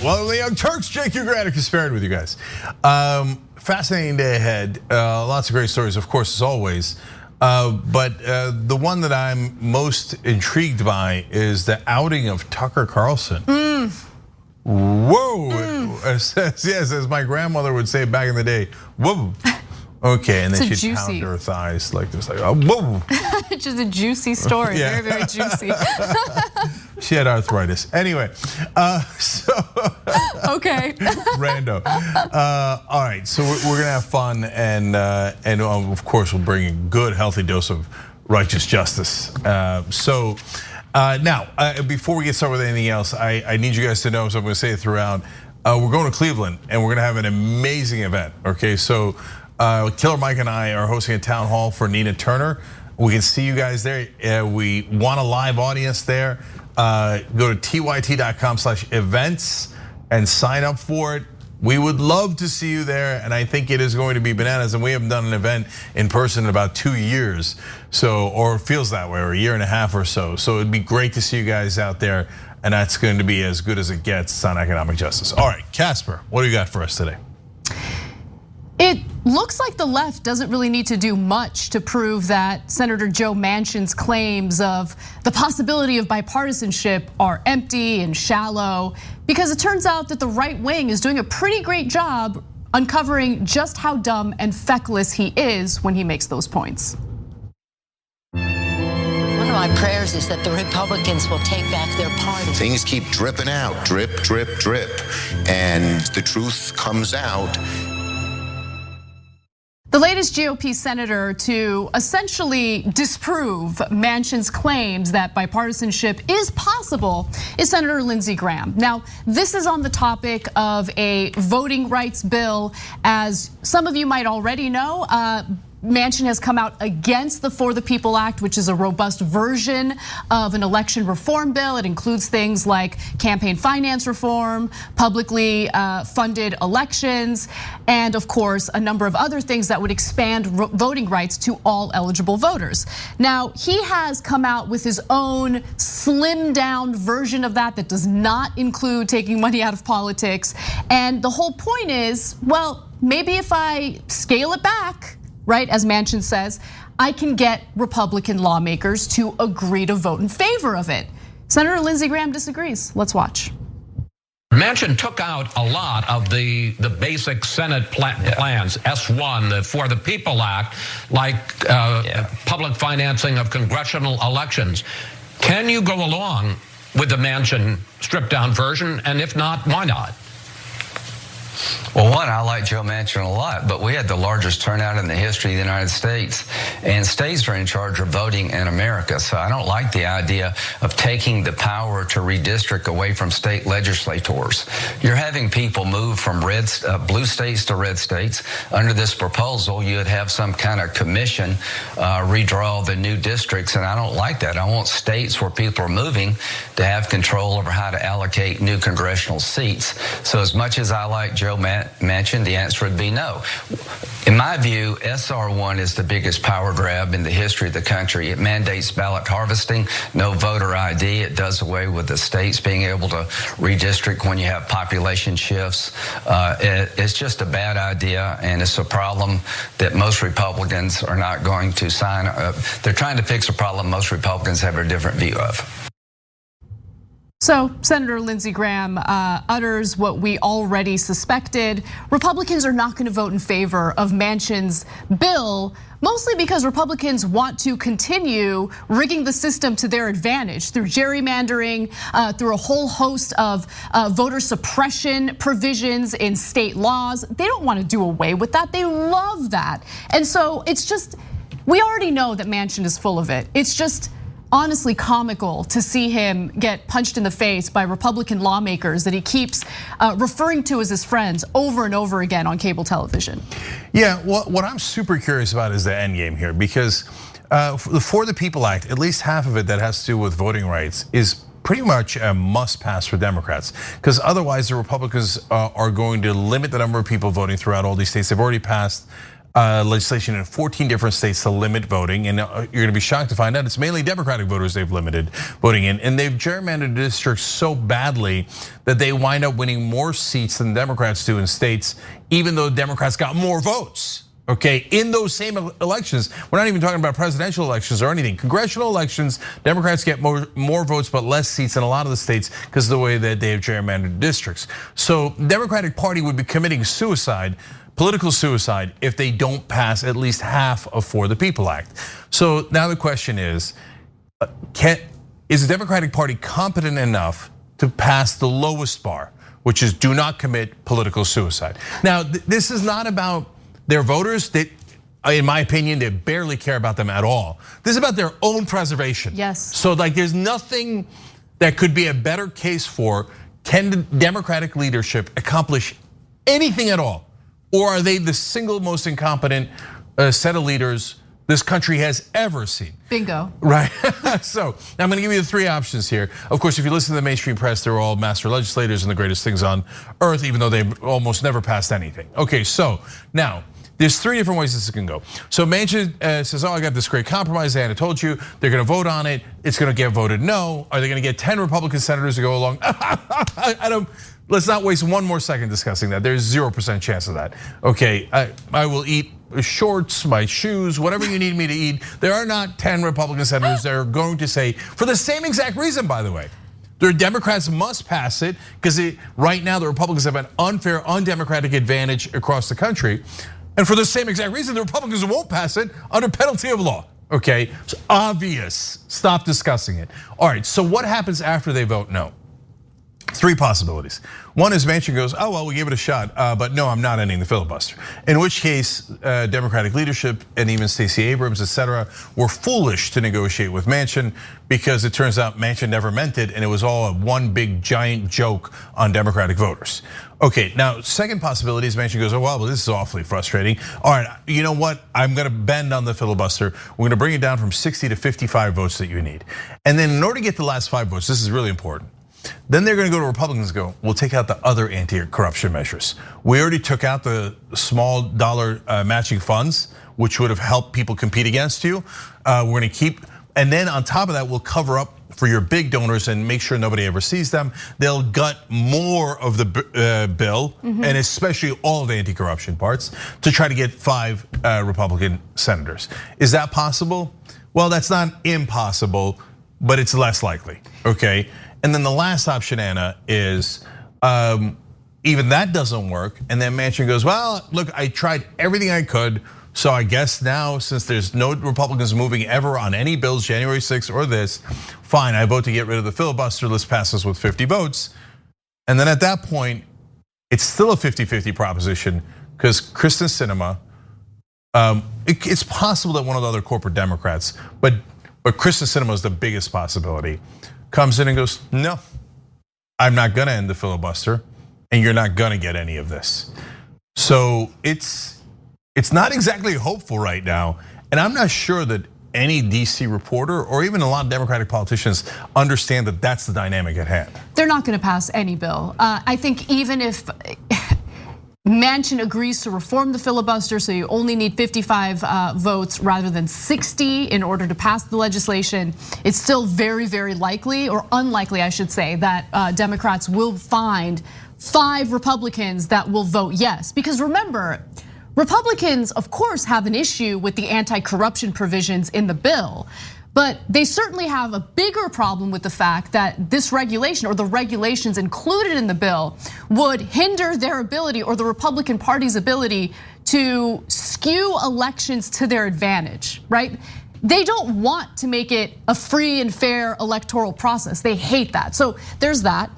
Well, the Young Turks, Cenk, Uygur, and Kasparian with you guys. Fascinating day ahead. Lots of great stories, of course, as always. But the one that I'm most intrigued by is the outing of Tucker Carlson. Whoa, yes, as my grandmother would say back in the day, whoa. Okay, and then she'd pound her thighs like this, like, oh, whoa. Just a juicy story, very, very juicy. She had arthritis. Anyway, so. Okay. Rando. All right, so we're gonna have fun, and of course we'll bring a good, healthy dose of righteous justice. Now, before we get started with anything else, I need you guys to know, so I'm gonna say it throughout, we're going to Cleveland, and we're gonna have an amazing event, okay? So Killer Mike and I are hosting a town hall for Nina Turner. We can see you guys there. We want a live audience there. Go to tyt.com/events and sign up for it. We would love to see you there, and I think it is going to be bananas. And we haven't done an event in person in about 2 years, or it feels that way, or a year and a half or so. So it'd be great to see you guys out there, and that's going to be as good as it gets on economic justice. All right, Casper, what do you got for us today? It looks like the left doesn't really need to do much to prove that Senator Joe Manchin's claims of the possibility of bipartisanship are empty and shallow, because it turns out that the right wing is doing a pretty great job uncovering just how dumb and feckless he is when he makes those points. One of my prayers is that the Republicans will take back their party. Things keep dripping out, drip, drip, drip, and the truth comes out. The latest GOP senator to essentially disprove Manchin's claims that bipartisanship is possible is Senator Lindsey Graham. Now, this is on the topic of a voting rights bill. As some of you might already know, Manchin has come out against the For the People Act, which is a robust version of an election reform bill. It includes things like campaign finance reform, publicly funded elections, and of course, a number of other things that would expand voting rights to all eligible voters. Now, he has come out with his own slimmed down version of that does not include taking money out of politics. And the whole point is, well, maybe if I scale it back, right, as Manchin says, I can get Republican lawmakers to agree to vote in favor of it. Senator Lindsey Graham disagrees. Let's watch. Manchin took out a lot of the basic Senate plans, S1, the For the People Act, like public financing of congressional elections. Can you go along with the Manchin stripped down version? And if not, why not? Well, one, I like Joe Manchin a lot, but we had the largest turnout in the history of the United States, and states are in charge of voting in America. So I don't like the idea of taking the power to redistrict away from state legislators. You're having people move from blue states to red states. Under this proposal, you'd have some kind of commission redraw the new districts, and I don't like that. I want states where people are moving to have control over how to allocate new congressional seats. So as much as I like Joe Manchin, the answer would be no. In my view, SR1 is the biggest power grab in the history of the country. It mandates ballot harvesting, no voter ID. It does away with the states being able to redistrict when you have population shifts. It's just a bad idea, and it's a problem that most Republicans are not going to sign. They're trying to fix a problem most Republicans have a different view of. So Senator Lindsey Graham utters what we already suspected. Republicans are not going to vote in favor of Manchin's bill, mostly because Republicans want to continue rigging the system to their advantage through gerrymandering, through a whole host of voter suppression provisions in state laws. They don't want to do away with that. They love that. And so it's just, we already know that Manchin is full of it. It's just honestly comical to see him get punched in the face by Republican lawmakers that he keeps referring to as his friends over and over again on cable television. Yeah, what I'm super curious about is the end game here, because the For the People Act, at least half of it that has to do with voting rights, is pretty much a must pass for Democrats, because otherwise the Republicans are going to limit the number of people voting throughout all these states. They've already passed legislation in 14 different states to limit voting, and you're going to be shocked to find out it's mainly Democratic voters they've limited voting in, and they've gerrymandered districts so badly that they wind up winning more seats than Democrats do in states, even though Democrats got more votes. Okay, in those same elections, we're not even talking about presidential elections or anything. Congressional elections, Democrats get more votes but less seats in a lot of the states because of the way that they have gerrymandered districts. So the Democratic Party would be committing suicide, political suicide, if they don't pass at least half of For the People Act. So now the question is the Democratic Party competent enough to pass the lowest bar, which is do not commit political suicide? Now, this is not about their voters. That, in my opinion, they barely care about them at all. This is about their own preservation. Yes. So like there's nothing that could be a better case for, can the Democratic leadership accomplish anything at all? Or are they the single most incompetent set of leaders this country has ever seen? Bingo. Right, so now I'm gonna give you the three options here. Of course, if you listen to the mainstream press, they're all master legislators and the greatest things on earth, even though they've almost never passed anything. Okay, so now, there's three different ways this can go. So Manchin says, I got this great compromise, and I told you, they're gonna vote on it, it's gonna get voted no. Are they gonna get 10 Republican senators to go along? Let's not waste one more second discussing that. There's 0% chance of that. Okay, I will eat shorts, my shoes, whatever you need me to eat. There are not 10 Republican senators that are going to say, for the same exact reason, by the way. The Democrats must pass it because right now the Republicans have an unfair, undemocratic advantage across the country. And for the same exact reason, the Republicans won't pass it under penalty of law. Okay, it's obvious. Stop discussing it. All right, so what happens after they vote no? Three possibilities. One is Manchin goes, oh, well, we gave it a shot, but no, I'm not ending the filibuster. In which case, Democratic leadership and even Stacey Abrams, etc., were foolish to negotiate with Manchin because it turns out Manchin never meant it and it was all one big giant joke on Democratic voters. Okay, now, second possibility is Manchin goes, oh, well, this is awfully frustrating. All right, you know what? I'm gonna bend on the filibuster. We're gonna bring it down from 60 to 55 votes that you need. And then in order to get the last 5 votes, this is really important. Then they're gonna go to Republicans and go, we'll take out the other anti-corruption measures. We already took out the small dollar matching funds, which would have helped people compete against you. We're gonna keep, and then on top of that, we'll cover up for your big donors and make sure nobody ever sees them. They'll gut more of the bill, and especially all of the anti-corruption parts, to try to get 5 Republican senators. Is that possible? Well, that's not impossible, but it's less likely, okay? And then the last option, Anna, is even that doesn't work. And then Manchin goes, well, look, I tried everything I could. So I guess now, since there's no Republicans moving ever on any bills, January 6th or this, fine, I vote to get rid of the filibuster. Let's pass this with 50 votes. And then at that point, it's still a 50-50 proposition because Kristen Sinema, it's possible that one of the other corporate Democrats, but Kristen Sinema is the biggest possibility, comes in and goes, no, I'm not gonna end the filibuster and you're not gonna get any of this. So it's not exactly hopeful right now. And I'm not sure that any DC reporter or even a lot of Democratic politicians understand that that's the dynamic at hand. They're not gonna pass any bill. I think even if Manchin agrees to reform the filibuster, so you only need 55 votes rather than 60 in order to pass the legislation, it's still very, very likely, or unlikely, I should say, that Democrats will find 5 Republicans that will vote yes. Because remember, Republicans, of course, have an issue with the anti-corruption provisions in the bill. But they certainly have a bigger problem with the fact that this regulation or the regulations included in the bill would hinder their ability or the Republican Party's ability to skew elections to their advantage, right? They don't want to make it a free and fair electoral process. They hate that. So there's that.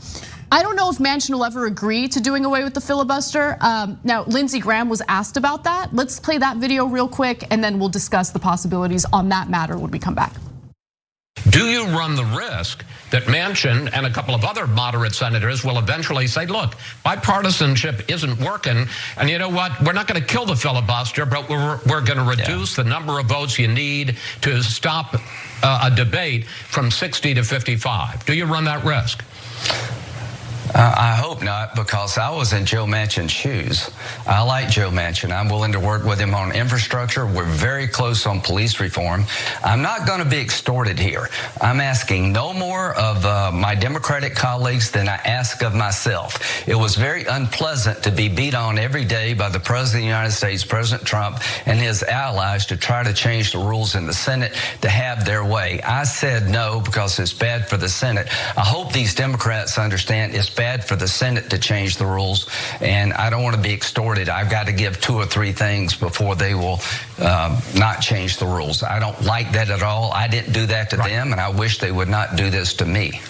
I don't know if Manchin will ever agree to doing away with the filibuster. Now, Lindsey Graham was asked about that. Let's play that video real quick and then we'll discuss the possibilities on that matter when we come back. Do you run the risk that Manchin and a couple of other moderate senators will eventually say, look, bipartisanship isn't working, and you know what, we're not gonna kill the filibuster, but we're gonna reduce the number of votes you need to stop a debate from 60 to 55. Do you run that risk? I hope not, because I was in Joe Manchin's shoes. I like Joe Manchin. I'm willing to work with him on infrastructure. We're very close on police reform. I'm not going to be extorted here. I'm asking no more of my Democratic colleagues than I ask of myself. It was very unpleasant to be beat on every day by the President of the United States, President Trump, and his allies to try to change the rules in the Senate to have their way. I said no because it's bad for the Senate. I hope these Democrats understand it's bad for the Senate to change the rules, and I don't want to be extorted. I've got to give 2 or 3 things before they will not change the rules. I don't like that at all. I didn't do that to them, and I wish they would not do this to me.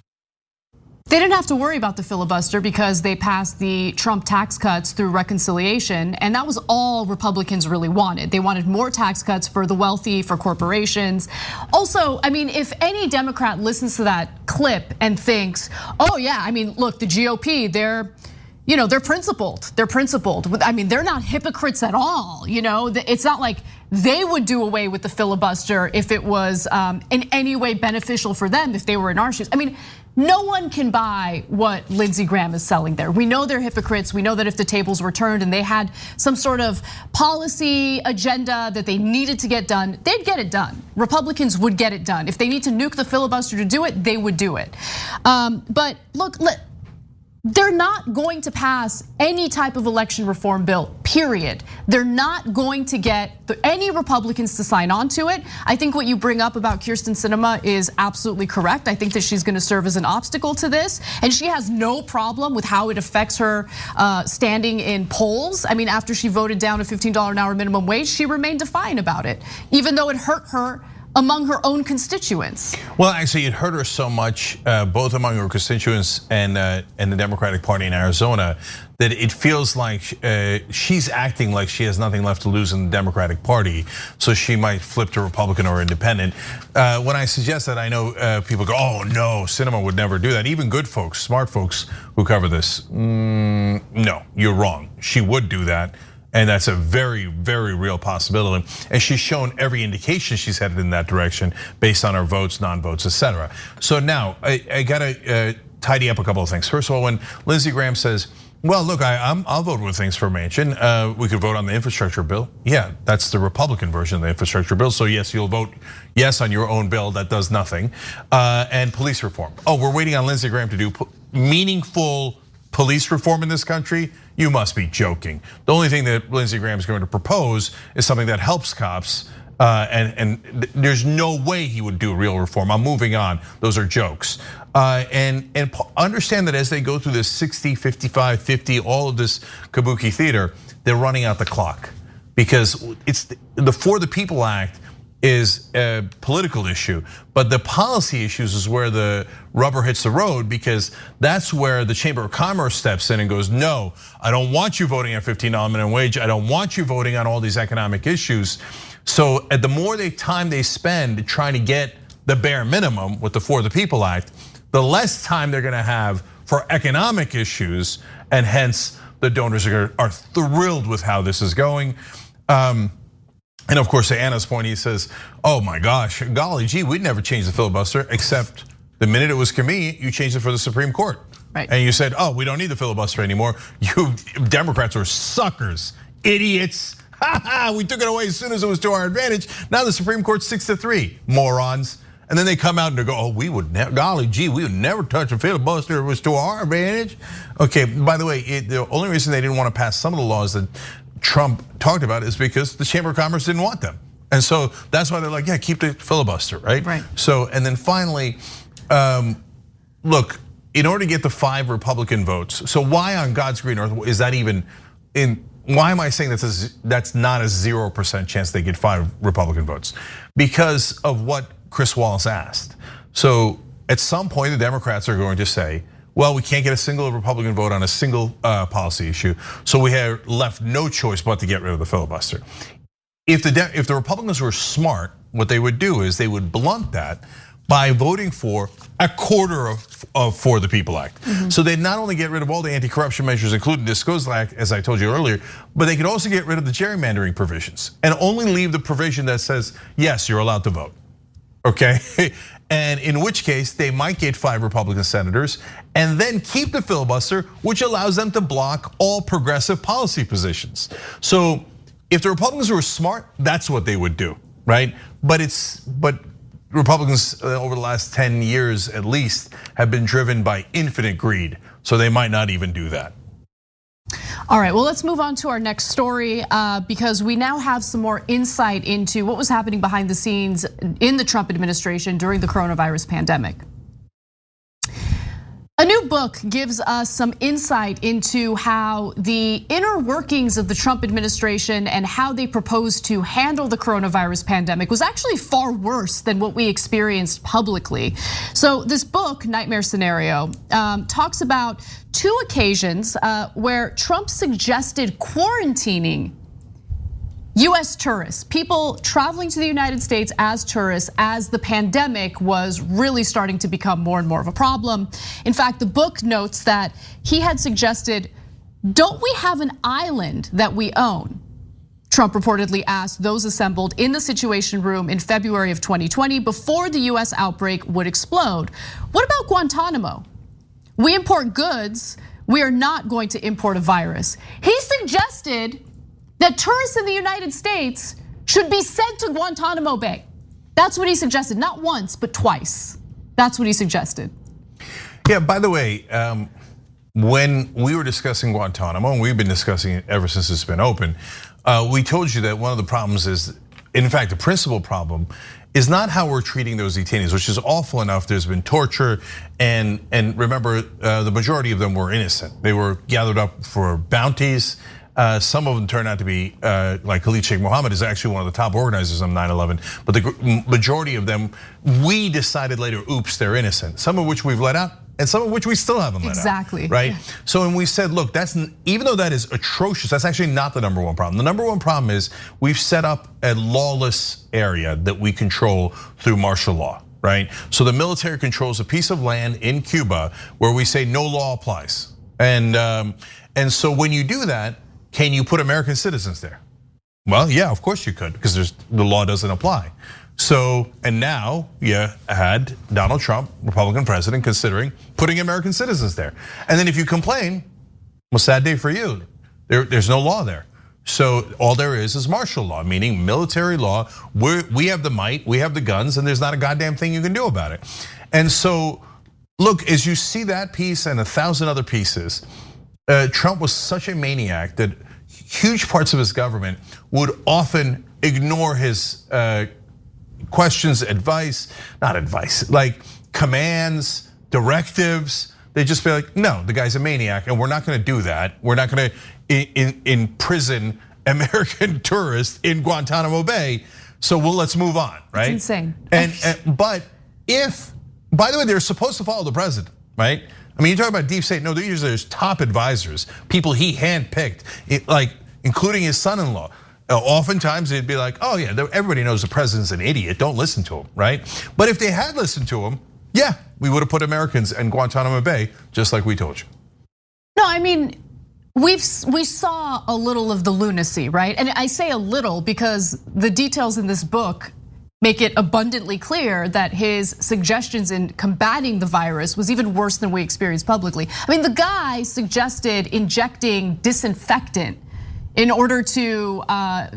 They didn't have to worry about the filibuster because they passed the Trump tax cuts through reconciliation, and that was all Republicans really wanted. They wanted more tax cuts for the wealthy, for corporations. Also, I mean, if any Democrat listens to that clip and thinks, oh yeah, I mean, look, the GOP, they're principled. They're principled. I mean, they're not hypocrites at all. It's not like they would do away with the filibuster if it was in any way beneficial for them if they were in our shoes. I mean, no one can buy what Lindsey Graham is selling there. We know they're hypocrites. We know that if the tables were turned and they had some sort of policy agenda that they needed to get done, they'd get it done. Republicans would get it done. If they need to nuke the filibuster to do it, they would do it. But look, they're not going to pass any type of election reform bill, period. They're not going to get any Republicans to sign on to it. I think what you bring up about Kyrsten Sinema is absolutely correct. I think that she's gonna serve as an obstacle to this, and she has no problem with how it affects her standing in polls. I mean, after she voted down a $15 an hour minimum wage, she remained defiant about it, even though it hurt her among her own constituents. Well, actually, it hurt her so much, both among her constituents and the Democratic Party in Arizona, that it feels like she's acting like she has nothing left to lose in the Democratic Party, so she might flip to Republican or Independent. When I suggest that, I know people go, "Oh no, Sinema would never do that." Even good folks, smart folks who cover this, no, you're wrong. She would do that. And that's a very, very real possibility. And she's shown every indication she's headed in that direction based on her votes, non-votes, etc. So now I gotta tidy up a couple of things. First of all, when Lindsey Graham says, well, look, I'll vote with things for Manchin. We could vote on the infrastructure bill. Yeah, that's the Republican version of the infrastructure bill. So yes, you'll vote yes on your own bill that does nothing. And police reform. Oh, we're waiting on Lindsey Graham to do meaningful police reform in this country? You must be joking. The only thing that Lindsey Graham is going to propose is something that helps cops, and there's no way he would do real reform. I'm moving on. Those are jokes. And understand that as they go through this 60, 55, 50, all of this kabuki theater, they're running out the clock, because it's the For the People Act is a political issue, but the policy issues is where the rubber hits the road, because that's where the Chamber of Commerce steps in and goes, no, I don't want you voting on $15 minimum wage. I don't want you voting on all these economic issues. So the more time they spend trying to get the bare minimum with the For the People Act, the less time they're gonna have for economic issues, and hence the donors are thrilled with how this is going. And of course, to Anna's point, he says, oh my gosh, golly gee, we'd never change the filibuster, except the minute it was convenient, you changed it for the Supreme Court. Right. And you said, oh, we don't need the filibuster anymore. You Democrats are suckers, idiots. We took it away as soon as it was to our advantage. Now the Supreme Court's 6-3, morons. And then they come out and they go, oh, we would never, golly gee, we would never touch a filibuster if it was to our advantage. Okay, by the way, the only reason they didn't want to pass some of the laws that Trump talked about is because the Chamber of Commerce didn't want them. And so that's why they're like, yeah, keep the filibuster, right? Right. So, and then finally, look, in order to get the 5 Republican votes, so why on God's green earth is that even in, why am I saying that's not a 0% chance they get 5 Republican votes? Because of what Chris Wallace asked. So at some point, the Democrats are going to say, well, we can't get a single Republican vote on a single policy issue, so we have left no choice but to get rid of the filibuster. If the Republicans were smart, what they would do is they would blunt that by voting for a quarter of For the People Act. So they'd not only get rid of all the anti-corruption measures, including the Disclosure Act, as I told you earlier, but they could also get rid of the gerrymandering provisions and only leave the provision that says, yes, you're allowed to vote. okay? And in which case they might get 5 Republican senators and then keep the filibuster, which allows them to block all progressive policy positions. So if the Republicans were smart, that's what they would do, right? But Republicans over the last 10 years at least have been driven by infinite greed. So they might not even do that. All right, well, let's move on to our next story because we now have some more insight into what was happening behind the scenes in the Trump administration during the coronavirus pandemic. A new book gives us some insight into how the inner workings of the Trump administration and how they propose to handle the coronavirus pandemic was actually far worse than what we experienced publicly. So this book, Nightmare Scenario, talks about 2 occasions where Trump suggested quarantining US tourists, people traveling to the United States as tourists as the pandemic was really starting to become more and more of a problem. In fact, the book notes that he had suggested, don't we have an island that we own? Trump reportedly asked those assembled in the Situation Room in February of 2020 before the US outbreak would explode. What about Guantanamo? We import goods, we are not going to import a virus. He suggested that tourists in the United States should be sent to Guantanamo Bay. That's what he suggested, not once, but twice. That's what he suggested. Yeah, by the way, when we were discussing Guantanamo, and we've been discussing it ever since it's been open, we told you that one of the problems is, in fact, the principal problem is not how we're treating those detainees, which is awful enough. There's been torture, and remember, the majority of them were innocent. They were gathered up for bounties. Some of them turned out to be, like Khalid Sheikh Mohammed is actually one of the top organizers of 9/11. But the majority of them, we decided later, oops, they're innocent. Some of which we've let out, and some of which we still haven't let out. Exactly. Right? So when we said, look, that's, even though that is atrocious, that's actually not the number one problem. The number one problem is we've set up a lawless area that we control through martial law, right? So the military controls a piece of land in Cuba where we say no law applies. And so when you do that, can you put American citizens there? Well, yeah, of course you could, because the law doesn't apply. So, and now you had Donald Trump, Republican president, considering putting American citizens there. And then if you complain, well, sad day for you. There's no law there. So all there is martial law, meaning military law. We have the might, we have the guns, and there's not a goddamn thing you can do about it. And so, look, as you see that piece and 1,000 other pieces, Trump was such a maniac that huge parts of his government would often ignore his questions, like commands, directives. They'd just be like, no, the guy's a maniac and we're not gonna do that. We're not gonna imprison American tourists in Guantanamo Bay, so let's move on, right? It's insane. But if, by the way, they're supposed to follow the president, right? I mean, you talk about deep state. No, there's top advisors, people he handpicked, like including his son-in-law. Oftentimes they'd be like, oh yeah, everybody knows the president's an idiot. Don't listen to him, right? But if they had listened to him, yeah, we would have put Americans in Guantanamo Bay, just like we told you. No, I mean, we saw a little of the lunacy, right? And I say a little because the details in this book make it abundantly clear that his suggestions in combating the virus was even worse than we experienced publicly. I mean, the guy suggested injecting disinfectant in order to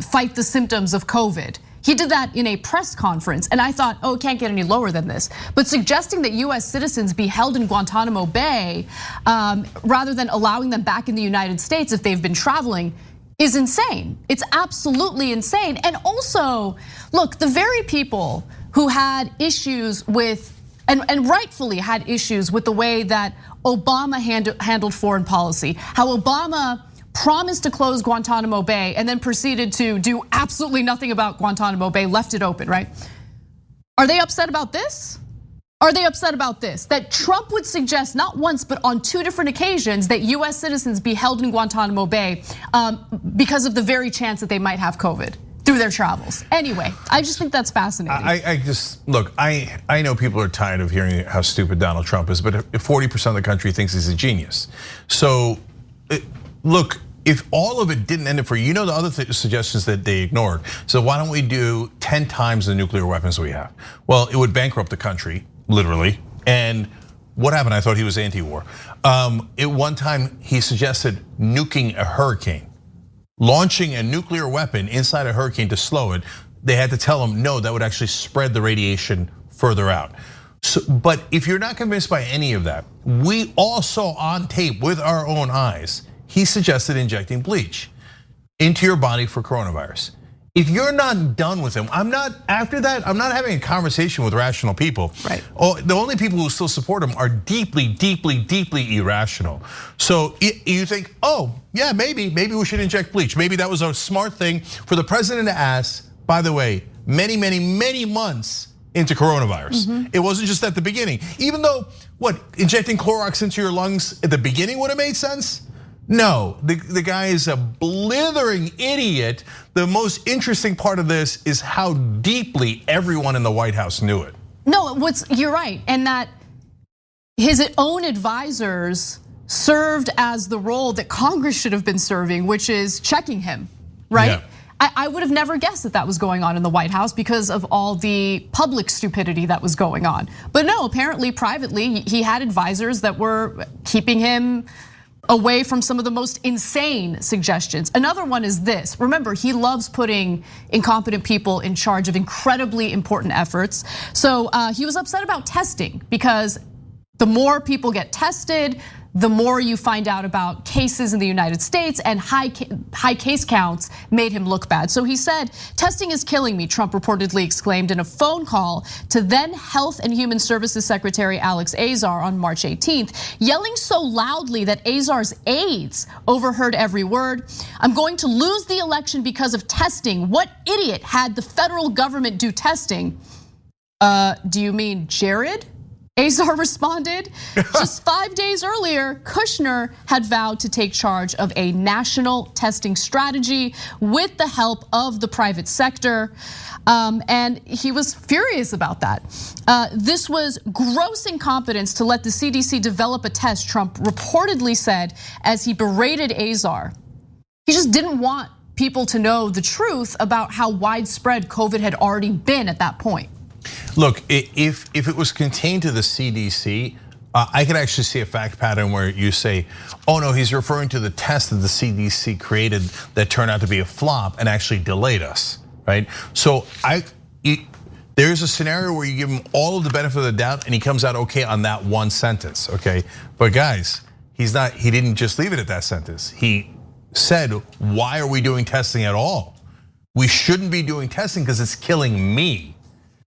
fight the symptoms of COVID. He did that in a press conference, and I thought, oh, it can't get any lower than this. But suggesting that US citizens be held in Guantanamo Bay rather than allowing them back in the United States if they've been traveling is insane. It's absolutely insane. And also, look, the very people who had issues with, and rightfully had issues with the way that Obama handled foreign policy, how Obama promised to close Guantanamo Bay and then proceeded to do absolutely nothing about Guantanamo Bay, left it open, right? Are they upset about this? Are they upset about this? That Trump would suggest not once, but on 2 different occasions that US citizens be held in Guantanamo Bay because of the very chance that they might have COVID through their travels. Anyway, I just think that's fascinating. I know people are tired of hearing how stupid Donald Trump is, but 40% of the country thinks he's a genius. So look, if all of it didn't end it for you, the other suggestions that they ignored. So why don't we do 10 times the nuclear weapons we have? Well, it would bankrupt the country, literally. And what happened? I thought he was anti-war. At one time, he suggested nuking a hurricane, launching a nuclear weapon inside a hurricane to slow it. They had to tell him, no, that would actually spread the radiation further out. So, but if you're not convinced by any of that, we all saw on tape with our own eyes, he suggested injecting bleach into your body for coronavirus. If you're not done with him, after that, I'm not having a conversation with rational people. Right. The only people who still support him are deeply, deeply, deeply irrational. So you think, oh, yeah, maybe we should inject bleach. Maybe that was a smart thing for the president to ask, by the way, many, many, many months into coronavirus. It wasn't just at the beginning. Even though, injecting Clorox into your lungs at the beginning would have made sense? No, the guy is a blithering idiot. The most interesting part of this is how deeply everyone in the White House knew it. No, you're right, and that his own advisors served as the role that Congress should have been serving, which is checking him, right? Yeah. I would have never guessed that was going on in the White House because of all the public stupidity that was going on. But no, apparently privately, he had advisors that were keeping him away from some of the most insane suggestions. Another one is this. Remember, he loves putting incompetent people in charge of incredibly important efforts. So he was upset about testing because the more people get tested, the more you find out about cases in the United States, and high case counts made him look bad. So he said, testing is killing me, Trump reportedly exclaimed in a phone call to then Health and Human Services Secretary Alex Azar on March 18th, yelling so loudly that Azar's aides overheard every word. I'm going to lose the election because of testing. What idiot had the federal government do testing? Do you mean Jared? Azar responded. Just 5 days earlier, Kushner had vowed to take charge of a national testing strategy with the help of the private sector. And he was furious about that. This was gross incompetence to let the CDC develop a test, Trump reportedly said as he berated Azar. He just didn't want people to know the truth about how widespread COVID had already been at that point. Look, if it was contained to the CDC, I could actually see a fact pattern where you say, oh no, he's referring to the test that the CDC created that turned out to be a flop and actually delayed us, right? So there's a scenario where you give him all of the benefit of the doubt and he comes out okay on that one sentence, okay? But guys, he didn't just leave it at that sentence. He said, why are we doing testing at all? We shouldn't be doing testing because it's killing me.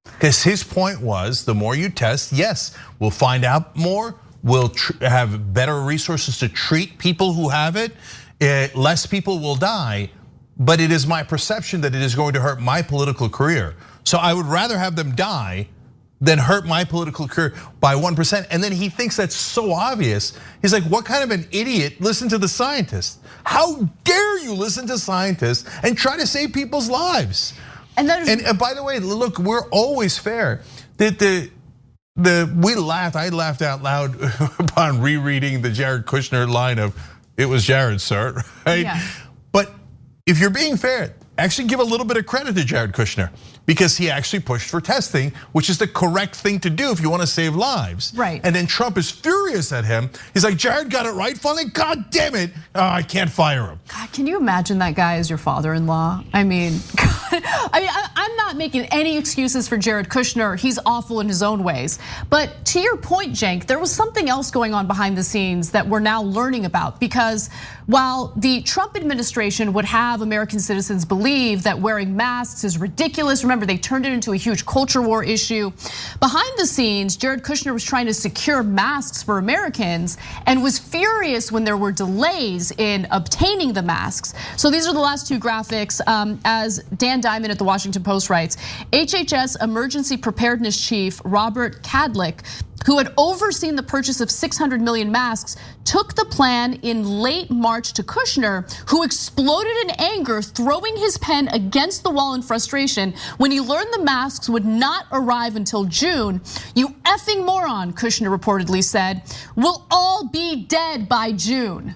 Because his point was, the more you test, yes, we'll find out more, we'll have better resources to treat people who have it, less people will die, but it is my perception that it is going to hurt my political career. So I would rather have them die than hurt my political career by 1%. And then he thinks that's so obvious. He's like, what kind of an idiot? Listen to the scientists. How dare you listen to scientists and try to save people's lives? And by the way, look, we're always fair. I laughed out loud upon rereading the Jared Kushner line of, it was Jared, sir, right? Yeah. But if you're being fair, actually give a little bit of credit to Jared Kushner because he actually pushed for testing, which is the correct thing to do if you want to save lives. Right. And then Trump is furious at him. He's like, Jared got it right finally? God damn it, I can't fire him. God, can you imagine that guy as your father-in-law? I mean, I'm not making any excuses for Jared Kushner. He's awful in his own ways. But to your point, Cenk, there was something else going on behind the scenes that we're now learning about, because while the Trump administration would have American citizens believe that wearing masks is ridiculous, remember they turned it into a huge culture war issue. Behind the scenes, Jared Kushner was trying to secure masks for Americans and was furious when there were delays in obtaining the masks. So these are the last two graphics. As Dan Diamond at the Washington Post writes, HHS Emergency Preparedness Chief Robert Kadlec, who had overseen the purchase of 600 million masks, took the plan in late March to Kushner, who exploded in anger, throwing his pen against the wall in frustration when he learned the masks would not arrive until June. You effing moron, Kushner reportedly said, we'll all be dead by June.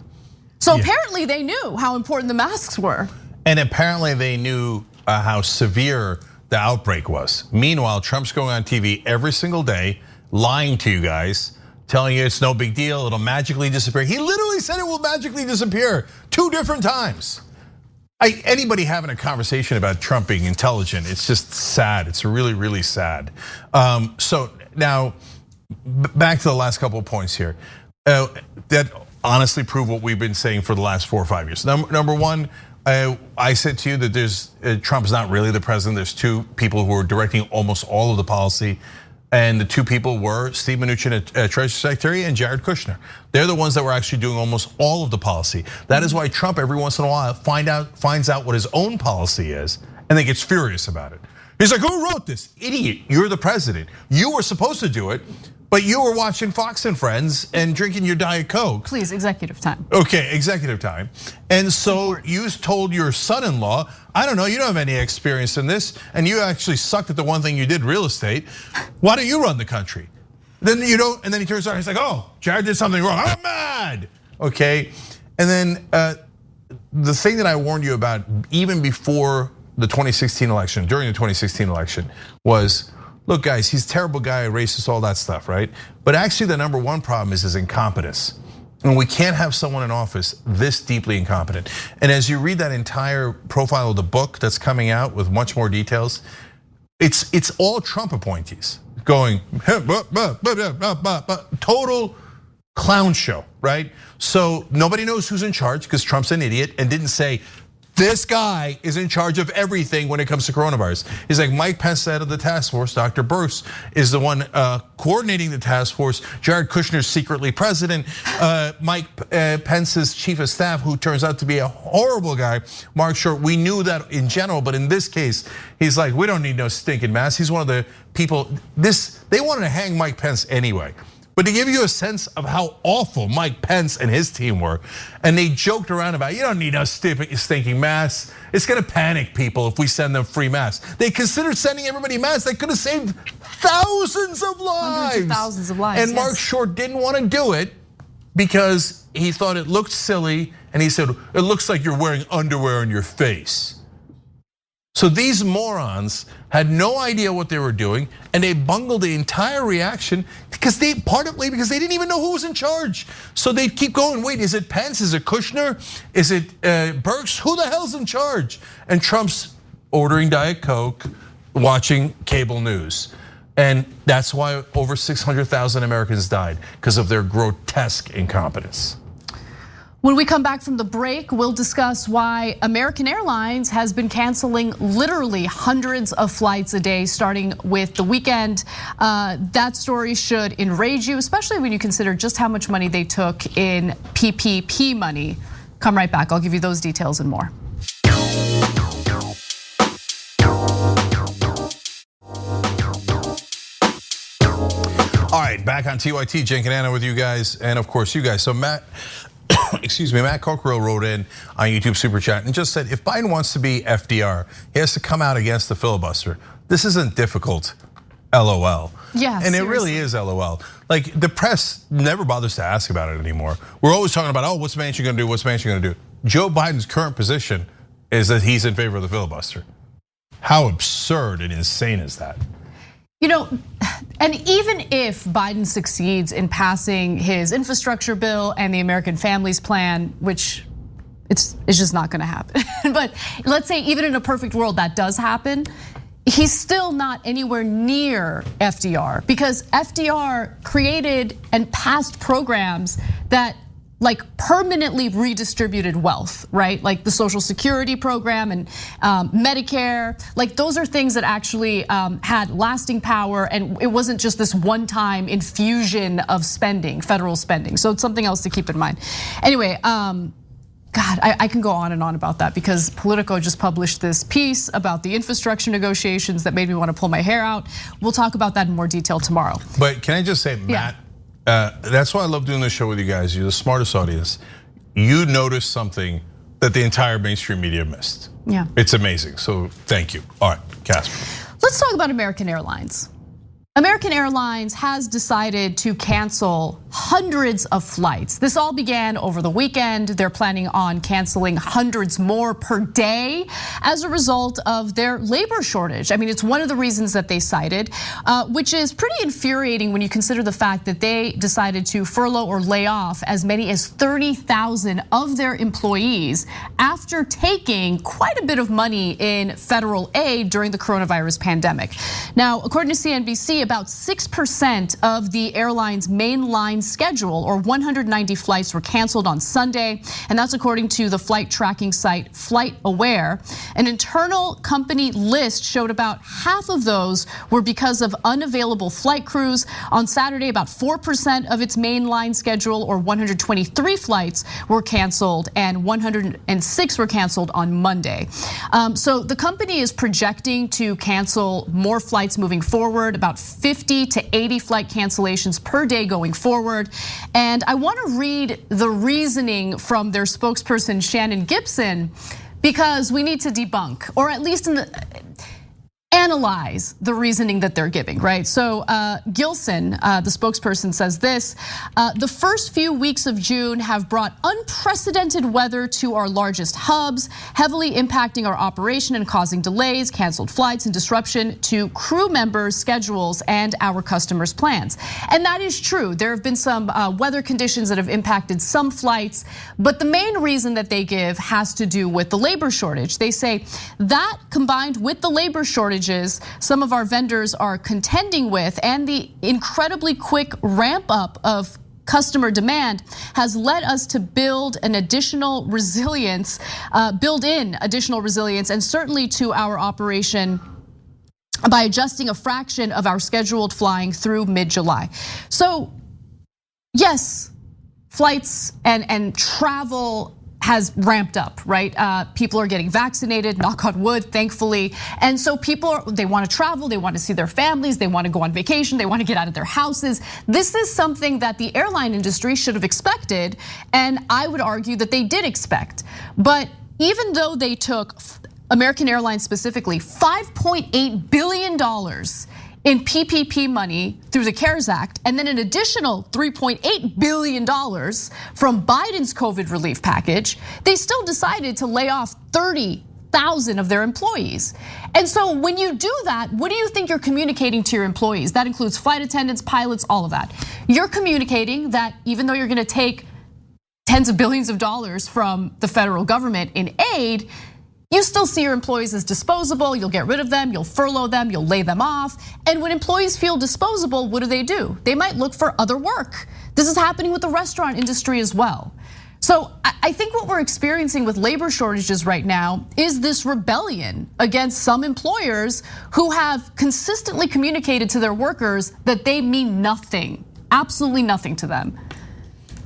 So apparently they knew how important the masks were. And apparently they knew how severe the outbreak was. Meanwhile, Trump's going on TV every single day, lying to you guys, telling you it's no big deal, it'll magically disappear. He literally said it will magically disappear 2 different times. Anybody having a conversation about Trump being intelligent, it's just sad. It's really, really sad. So now, back to the last couple of points here. That honestly prove what we've been saying for the last 4 or 5 years. Number one, I said to you that Trump's not really the president. There's 2 people who are directing almost all of the policy. And the 2 people were Steve Mnuchin, Treasury Secretary, and Jared Kushner. They're the ones that were actually doing almost all of the policy. That is why Trump every once in a while finds out what his own policy is and then gets furious about it. He's like, who wrote this? Idiot, you're the president. You were supposed to do it, but you were watching Fox and Friends and drinking your Diet Coke. Please, executive time. Okay, executive time. And so you told your son-in-law, I don't know, you don't have any experience in this, and you actually sucked at the one thing you did, real estate. Why don't you run the country? Then you don't, and then he turns around, he's like, oh, Jared did something wrong, I'm mad, okay? And then the thing that I warned you about even before the 2016 election, during the 2016 election, was, look guys, he's a terrible guy, racist, all that stuff, right? But actually the number one problem is his incompetence. And we can't have someone in office this deeply incompetent. And as you read that entire profile of the book that's coming out with much more details, it's all Trump appointees going, total clown show, right? So nobody knows who's in charge because Trump's an idiot and didn't say, this guy is in charge of everything when it comes to coronavirus. He's like Mike Pence, head of the task force. Dr. Bruce is the one coordinating the task force. Jared Kushner's secretly president. Mike Pence's chief of staff, who turns out to be a horrible guy. Mark Short, we knew that in general, but in this case, he's like, we don't need no stinking mask. He's one of the people, they wanted to hang Mike Pence anyway. But to give you a sense of how awful Mike Pence and his team were, and they joked around about, you don't need no stinking masks. It's gonna panic people if we send them free masks. They considered sending everybody masks that could have saved thousands of lives. Hundreds of thousands of lives, and Mark Short didn't want to do it because he thought it looked silly, and he said, it looks like you're wearing underwear on your face. So these morons had no idea what they were doing, and they bungled the entire reaction partly because they didn't even know who was in charge. So they keep going, wait, is it Pence, is it Kushner, is it Birx, who the hell's in charge? And Trump's ordering Diet Coke, watching cable news. And that's why over 600,000 Americans died, because of their grotesque incompetence. When we come back from the break, we'll discuss why American Airlines has been canceling literally hundreds of flights a day, starting with the weekend. That story should enrage you, especially when you consider just how much money they took in PPP money. Come right back, I'll give you those details and more. All right, back on TYT, Cenk and Anna with you guys, and of course you guys. So Matt Cockrell wrote in on YouTube Super Chat and just said, if Biden wants to be FDR, he has to come out against the filibuster. This isn't difficult, LOL. Yeah, and seriously. it really is LOL. Like the press never bothers to ask about it anymore. We're always talking about, oh, what's Manchin gonna do, what's Manchin gonna do? Joe Biden's current position is that he's in favor of the filibuster. How absurd and insane is that? You know, and even if Biden succeeds in passing his infrastructure bill and the American Families Plan, which it's just not gonna happen. But let's say even in a perfect world that does happen, he's still not anywhere near FDR, because FDR created and passed programs that like permanently redistributed wealth, right? Like the Social Security program and Medicare, like those are things that actually had lasting power, and it wasn't just this one-time infusion of spending, federal spending. So it's something else to keep in mind. Anyway, God, I can go on and on about that because Politico just published this piece about the infrastructure negotiations that made me want to pull my hair out. We'll talk about that in more detail tomorrow. But can I just say, Matt, that's why I love doing this show with you guys. You're the smartest audience. You noticed something that the entire mainstream media missed. Yeah. It's amazing, so thank you. All right, Casper. Let's talk about American Airlines. American Airlines has decided to cancel hundreds of flights. This all began over the weekend. They're planning on canceling hundreds more per day as a result of their labor shortage. I mean, it's one of the reasons that they cited, which is pretty infuriating when you consider the fact that they decided to furlough or lay off as many as 30,000 of their employees after taking quite a bit of money in federal aid during the coronavirus pandemic. Now, according to CNBC, about 6% of the airline's mainline schedule, or 190 flights, were canceled on Sunday, and that's according to the flight tracking site FlightAware. An internal company list showed about half of those were because of unavailable flight crews. On Saturday, about 4% of its mainline schedule, or 123 flights, were canceled, and 106 were canceled on Monday. So the company is projecting to cancel more flights moving forward, about 50 to 80 flight cancellations per day going forward. And I want to read the reasoning from their spokesperson, Shannon Gibson, because we need to debunk, or at least analyze the reasoning that they're giving, right? So Gilson, the spokesperson, says this: the first few weeks of June have brought unprecedented weather to our largest hubs, heavily impacting our operation and causing delays, canceled flights, and disruption to crew members' schedules and our customers' plans. And that is true. There have been some weather conditions that have impacted some flights, but the main reason that they give has to do with the labor shortage. They say that, combined with the labor shortage some of our vendors are contending with, and the incredibly quick ramp up of customer demand, has led us to build in additional resilience, and certainly to our operation by adjusting a fraction of our scheduled flying through mid-July. So yes, flights and travel has ramped up, right? People are getting vaccinated, knock on wood, thankfully. And so they want to travel, they want to see their families, they want to go on vacation, they want to get out of their houses. This is something that the airline industry should have expected, and I would argue that they did expect. But even though they took, American Airlines specifically, $5.8 billion in PPP money through the CARES Act, and then an additional $3.8 billion from Biden's COVID relief package, they still decided to lay off 30,000 of their employees. And so when you do that, what do you think you're communicating to your employees? That includes flight attendants, pilots, all of that. You're communicating that even though you're gonna take tens of billions of dollars from the federal government in aid, you still see your employees as disposable. You'll get rid of them, you'll furlough them, you'll lay them off. And when employees feel disposable, what do? They might look for other work. This is happening with the restaurant industry as well. So I think what we're experiencing with labor shortages right now is this rebellion against some employers who have consistently communicated to their workers that they mean nothing, absolutely nothing to them.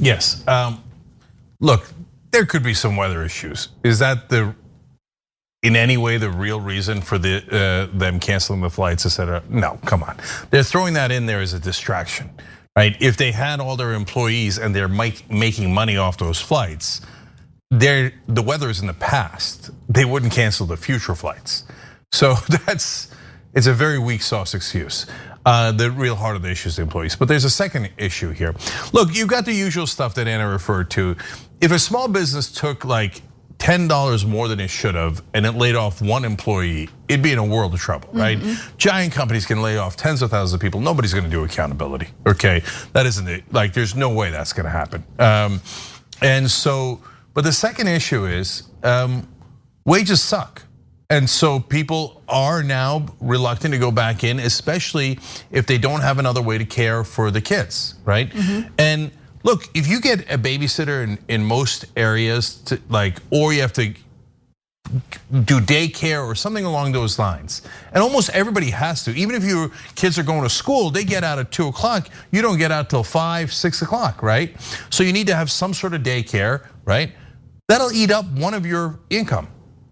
Yes, look, there could be some weather issues. Is that in any way the real reason for them canceling the flights, etc.? No, come on. They're throwing that in there as a distraction, right? If they had all their employees and they're making money off those flights, the weather is in the past. They wouldn't cancel the future flights. So it's a very weak sauce excuse. The real heart of the issue is the employees. But there's a second issue here. Look, you've got the usual stuff that Anna referred to. If a small business took like $10 more than it should have, and it laid off one employee, it'd be in a world of trouble, right? Giant companies can lay off tens of thousands of people. Nobody's gonna do accountability, okay? That isn't it. Like, there's no way that's gonna happen. And so, but the second issue is wages suck. And so people are now reluctant to go back in, especially if they don't have another way to care for the kids, right? And look, if you get a babysitter in most areas, or you have to do daycare or something along those lines, and almost everybody has to. Even if your kids are going to school, they get out at 2 o'clock. You don't get out till 5, 6 o'clock, right? So you need to have some sort of daycare, right? That'll eat up one of your income.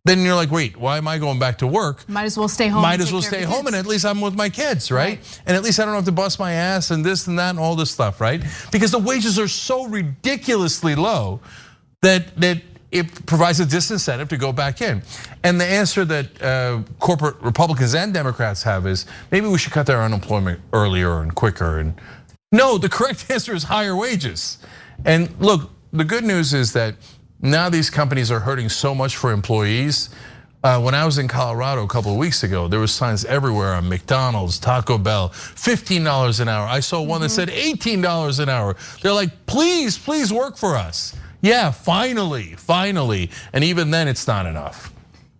Then you're like, wait, why am I going back to work? Might as well stay home. Might as well stay home, and at least I'm with my kids, right? And at least I don't have to bust my ass and this and that and all this stuff, right? Because the wages are so ridiculously low that it provides a disincentive to go back in. And the answer that corporate Republicans and Democrats have is maybe we should cut their unemployment earlier and quicker. And no, the correct answer is higher wages. And look, the good news is that now these companies are hurting so much for employees. When I was in Colorado a couple of weeks ago, there were signs everywhere on McDonald's, Taco Bell, $15 an hour. I saw one that said $18 an hour. They're like, please, please work for us. Yeah, finally. And even then, it's not enough.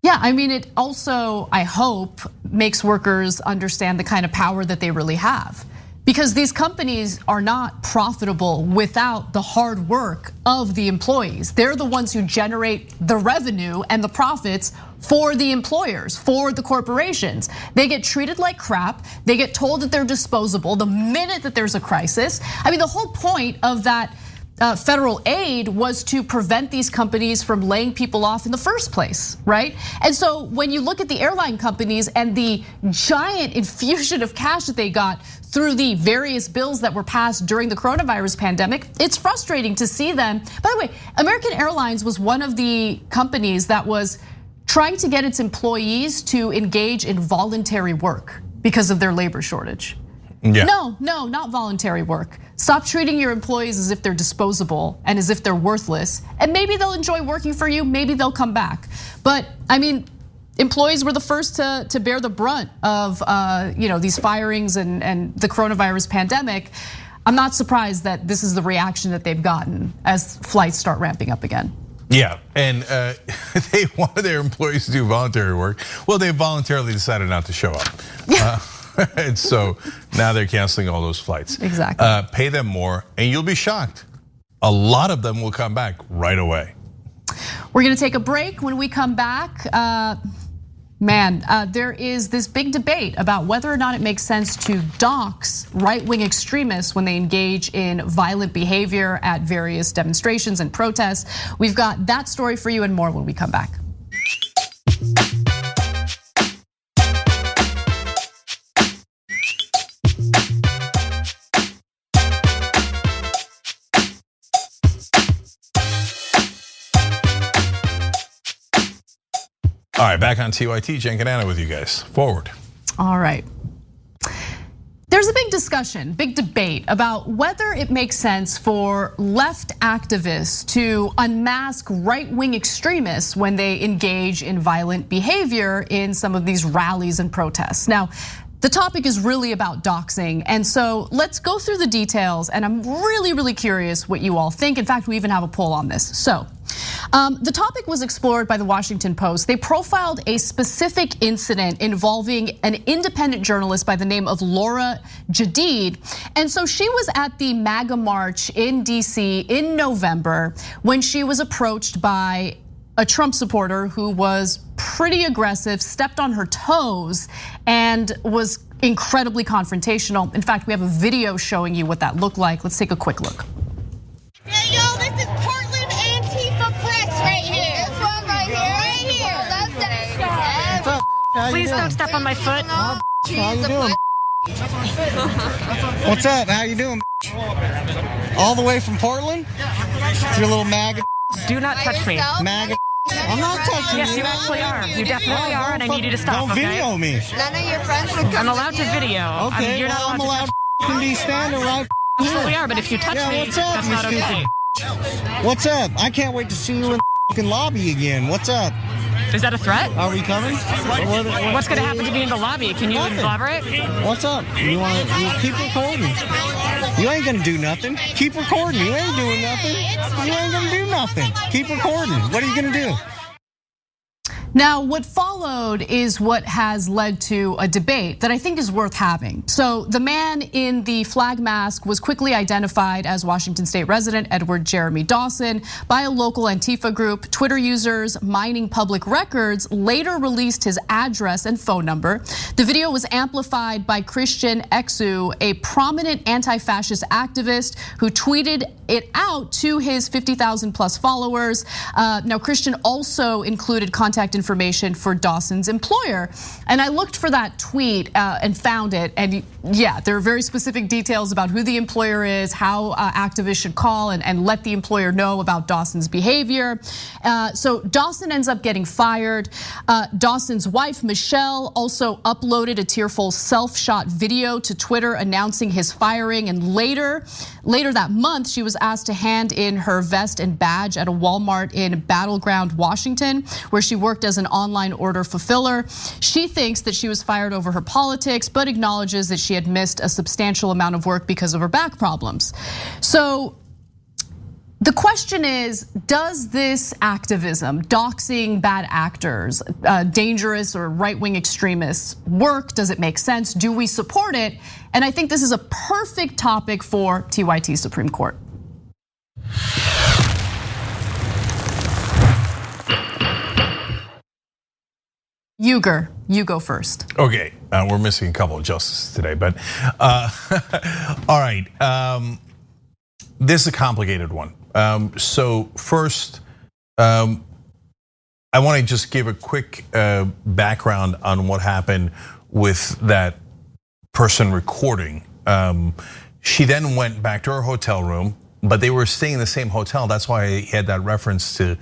Yeah, I mean, it also, I hope, makes workers understand the kind of power that they really have. Because these companies are not profitable without the hard work of the employees. They're the ones who generate the revenue and the profits for the employers, for the corporations. They get treated like crap. They get told that they're disposable the minute that there's a crisis. I mean, the whole point of that federal aid was to prevent these companies from laying people off in the first place, right? And so when you look at the airline companies and the giant infusion of cash that they got through the various bills that were passed during the coronavirus pandemic, it's frustrating to see them. By the way, American Airlines was one of the companies that was trying to get its employees to engage in voluntary work because of their labor shortage. Yeah. No, not voluntary work. Stop treating your employees as if they're disposable and as if they're worthless. And maybe they'll enjoy working for you, maybe they'll come back. But I mean, employees were the first to bear the brunt of these firings and the coronavirus pandemic. I'm not surprised that this is the reaction that they've gotten as flights start ramping up again. Yeah, and they wanted their employees to do voluntary work. Well, they voluntarily decided not to show up. And so now they're canceling all those flights. Exactly. Pay them more and you'll be shocked. A lot of them will come back right away. We're gonna take a break. When we come back, there is this big debate about whether or not it makes sense to dox right-wing extremists when they engage in violent behavior at various demonstrations and protests. We've got that story for you and more when we come back. All right, back on TYT, Cenk and Anna with you guys. Forward. All right. There's a big discussion, big debate about whether it makes sense for left activists to unmask right-wing extremists when they engage in violent behavior in some of these rallies and protests. Now, the topic is really about doxing, and so let's go through the details, and I'm really curious what you all think. In fact, we even have a poll on this. So, the topic was explored by the Washington Post. They profiled a specific incident involving an independent journalist by the name of Laura Jadid. And so she was at the MAGA march in DC in November when she was approached by a Trump supporter who was pretty aggressive, stepped on her toes, and was incredibly confrontational. In fact, we have a video showing you what that looked like. Let's take a quick look. Hey, yo, this is Portland Antifa Press right here. This one right here. What's up? Please don't step on my foot. How you doing? What's up? How you doing? All the way from Portland? Your little MAGA. Do not touch me. MAGA. I'm not touching you. Yes, you actually are. You definitely are, and I need you to stop. Don't video me. None of your friends would come. I'm allowed to video. Okay, you're not I'm allowed to be standing right here. We are, but if you touch me, what's up, that's not okay. What's up? I can't wait to see you in the lobby again. What's up? Is that a threat? Are we coming? What's going to happen to me in the lobby? Can you elaborate? What's up? You want to keep recording? You ain't gonna do nothing. Keep recording. You ain't doing nothing. You ain't gonna do nothing. Keep recording. What are you gonna do? Now, what followed is what has led to a debate that I think is worth having. So the man in the flag mask was quickly identified as Washington State resident Edward Jeremy Dawson by a local Antifa group. Twitter users mining public records later released his address and phone number. The video was amplified by Christian Exu, a prominent anti-fascist activist who tweeted it out to his 50,000 plus followers. Now, Christian also included contact information for Dawson's employer. And I looked for that tweet and found it. And yeah, there are very specific details about who the employer is, how activists should call and let the employer know about Dawson's behavior. So Dawson ends up getting fired. Dawson's wife, Michelle, also uploaded a tearful self-shot video to Twitter announcing his firing. And later that month, she was asked to hand in her vest and badge at a Walmart in Battleground, Washington, where she worked as an online order fulfiller. She thinks that she was fired over her politics, but acknowledges that she had missed a substantial amount of work because of her back problems. So the question is, does this activism, doxing bad actors, dangerous or right-wing extremists work? Does it make sense? Do we support it? And I think this is a perfect topic for TYT Supreme Court. Uygur, you go first. Okay, we're missing a couple of justices today, but all right. This is a complicated one. So first, I want to just give a quick background on what happened with that person recording. She then went back to her hotel room, but they were staying in the same hotel. That's why I had that reference to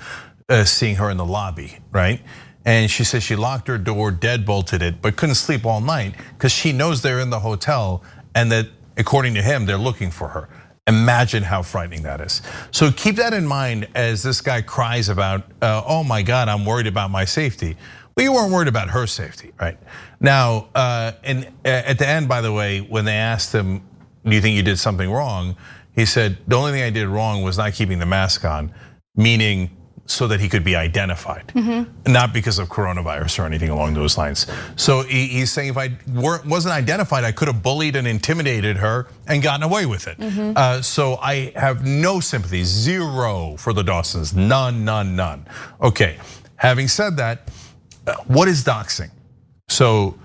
seeing her in the lobby, right? And she said she locked her door, deadbolted it, but couldn't sleep all night because she knows they're in the hotel and that, according to him, they're looking for her. Imagine how frightening that is. So keep that in mind as this guy cries about, oh my God, I'm worried about my safety. Well, you weren't worried about her safety, right? Now, and at the end, by the way, when they asked him, do you think you did something wrong? He said, the only thing I did wrong was not keeping the mask on, meaning so that he could be identified, not because of coronavirus or anything along those lines. So he's saying if I wasn't identified, I could have bullied and intimidated her and gotten away with it. So I have no sympathy, zero for the Dawsons, none. Okay, having said that, what is doxing? So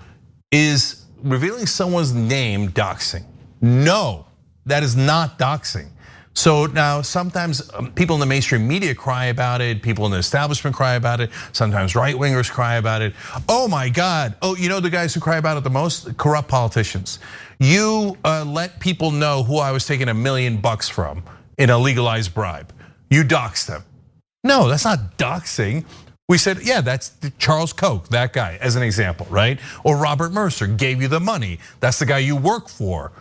is revealing someone's name doxing? No, that is not doxing. So now sometimes people in the mainstream media cry about it, people in the establishment cry about it, sometimes right-wingers cry about it. Oh my God, you know the guys who cry about it the most? Corrupt politicians. You let people know who I was taking $1 million from in a legalized bribe. You doxed them. No, that's not doxing. We said, yeah, that's Charles Koch, that guy, as an example, right? Or Robert Mercer gave you the money. That's the guy you work for.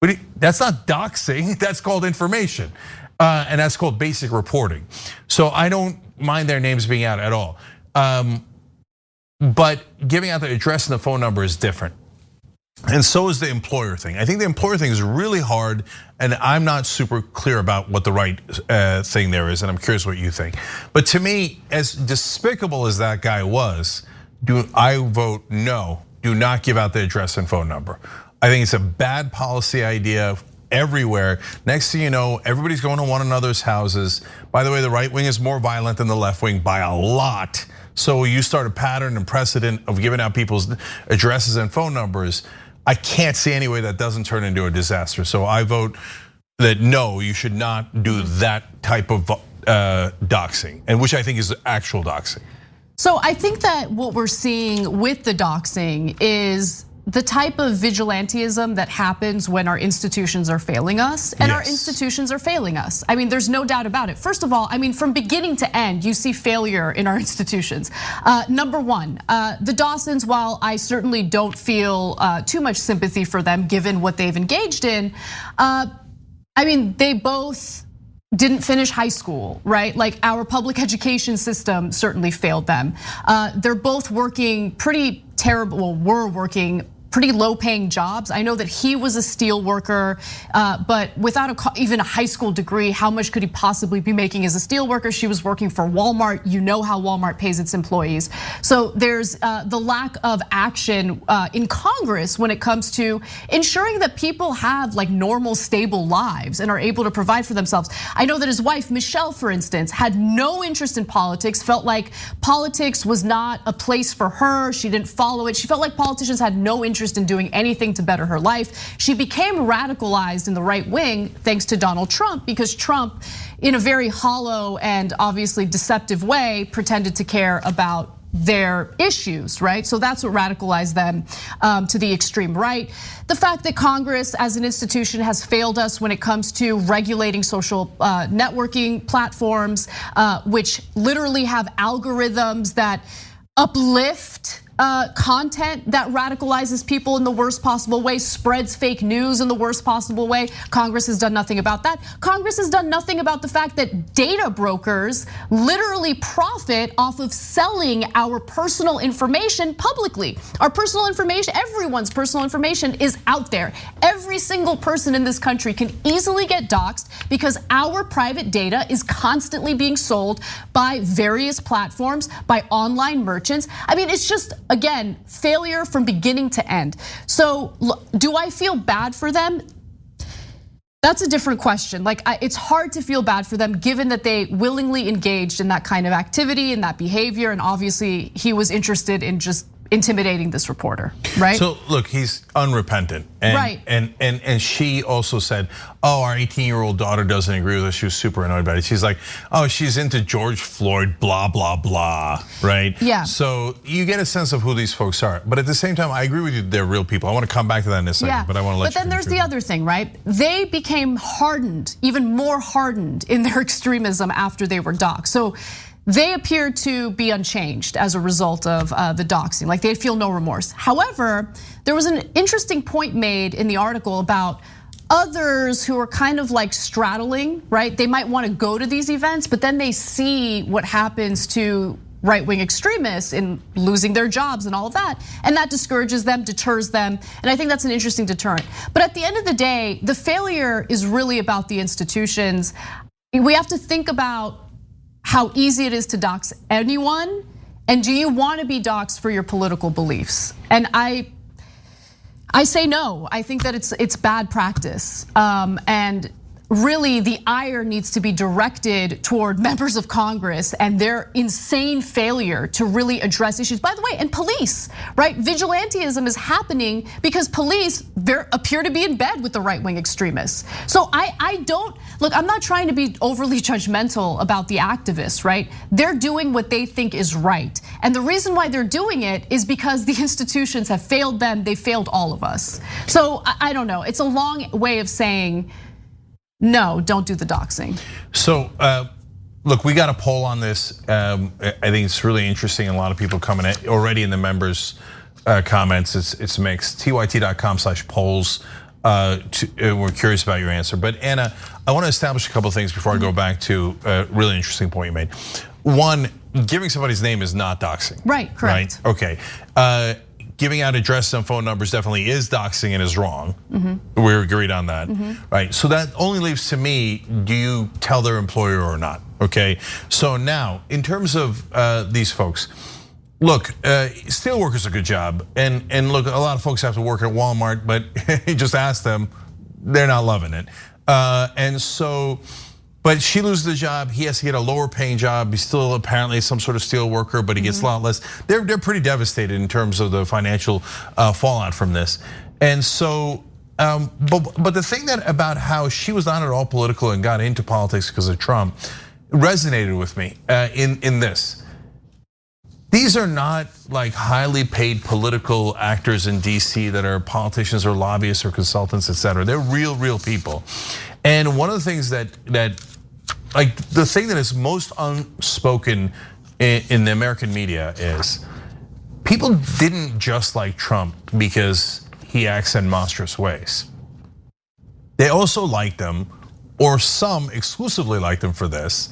But that's not doxing, that's called information. And that's called basic reporting. So I don't mind their names being out at all. But giving out the address and the phone number is different. And so is the employer thing. I think the employer thing is really hard, and I'm not super clear about what the right thing there is, and I'm curious what you think. But to me, as despicable as that guy was, I vote no, do not give out the address and phone number. I think it's a bad policy idea everywhere. Next thing you know, everybody's going to one another's houses. By the way, the right wing is more violent than the left wing by a lot. So you start a pattern and precedent of giving out people's addresses and phone numbers. I can't see any way that doesn't turn into a disaster. So I vote that no, you should not do that type of doxing, and which I think is actual doxing. So I think that what we're seeing with the doxing is the type of vigilantism that happens when our institutions are failing us, and our institutions are failing us. I mean, there's no doubt about it. First of all, I mean, from beginning to end, you see failure in our institutions. Number one, the Dawsons, while I certainly don't feel too much sympathy for them given what they've engaged in, I mean, they both didn't finish high school, right? Like our public education system certainly failed them. They're both working pretty terrible, well, were working pretty low-paying jobs. I know that he was a steel worker, but without even a high school degree, how much could he possibly be making as a steel worker? She was working for Walmart. You know how Walmart pays its employees. So there's the lack of action in Congress when it comes to ensuring that people have like normal, stable lives and are able to provide for themselves. I know that his wife, Michelle, for instance, had no interest in politics, felt like politics was not a place for her. She didn't follow it. She felt like politicians had no interest in doing anything to better her life. She became radicalized in the right wing thanks to Donald Trump, because Trump, in a very hollow and obviously deceptive way, pretended to care about their issues, right? So that's what radicalized them to the extreme right. The fact that Congress as an institution has failed us when it comes to regulating social networking platforms, which literally have algorithms that uplift content that radicalizes people in the worst possible way, spreads fake news in the worst possible way. Congress has done nothing about that. Congress has done nothing about the fact that data brokers literally profit off of selling our personal information publicly. Our personal information, everyone's personal information is out there. Every single person in this country can easily get doxxed because our private data is constantly being sold by various platforms, by online merchants. I mean, it's just, again, failure from beginning to end. So do I feel bad for them? That's a different question. Like, it's hard to feel bad for them given that they willingly engaged in that kind of activity and that behavior. And obviously he was interested in just intimidating this reporter, right? So look, he's unrepentant. And, right. And she also said, oh, our 18-year-old daughter doesn't agree with us. She was super annoyed about it. She's like, oh, she's into George Floyd, blah, blah, blah, right? Yeah. So you get a sense of who these folks are. But at the same time, I agree with you, they're real people. I want to come back to that in a second, but I want to let you. But then there's the other thing, right? They became hardened, even more hardened in their extremism after they were doxxed. So they appear to be unchanged as a result of the doxing, like they feel no remorse. However, there was an interesting point made in the article about others who are kind of like straddling, right? They might want to go to these events, but then they see what happens to right-wing extremists in losing their jobs and all of that. And that discourages them, deters them. And I think that's an interesting deterrent. But at the end of the day, the failure is really about the institutions. We have to think about how easy it is to dox anyone, and do you want to be doxed for your political beliefs? And I say no. I think that it's bad practice, and really the ire needs to be directed toward members of Congress and their insane failure to really address issues. By the way, and police, right? Vigilantism is happening because police appear to be in bed with the right-wing extremists. So I don't, look, I'm not trying to be overly judgmental about the activists, right? They're doing what they think is right. And the reason why they're doing it is because the institutions have failed them, they failed all of us. So I don't know, it's a long way of saying, no, don't do the doxing. So look, we got a poll on this. I think it's really interesting. A lot of people coming in already in the members' comments. It's mixed. tyt.com/polls. We're curious about your answer. But Anna, I want to establish a couple of things before I go back to a really interesting point you made. One, giving somebody's name is not doxing. Right, correct. Right, okay. Giving out addresses and phone numbers definitely is doxing and is wrong. We're agreed on that, right? So that only leaves to me, do you tell their employer or not, okay? So now, in terms of these folks, look, steelworkers a good job. And look, a lot of folks have to work at Walmart, but you just ask them, they're not loving it. And so, but she loses the job, he has to get a lower paying job. He's still apparently some sort of steel worker, but he gets a lot less. They're pretty devastated in terms of the financial fallout from this. And so, but the thing that about how she was not at all political and got into politics because of Trump resonated with me in this. These are not like highly paid political actors in DC that are politicians or lobbyists or consultants, et cetera. They're real people. And one of the things that like the thing that is most unspoken in the American media is people didn't just like Trump because he acts in monstrous ways. They also liked him, or some exclusively liked him for this,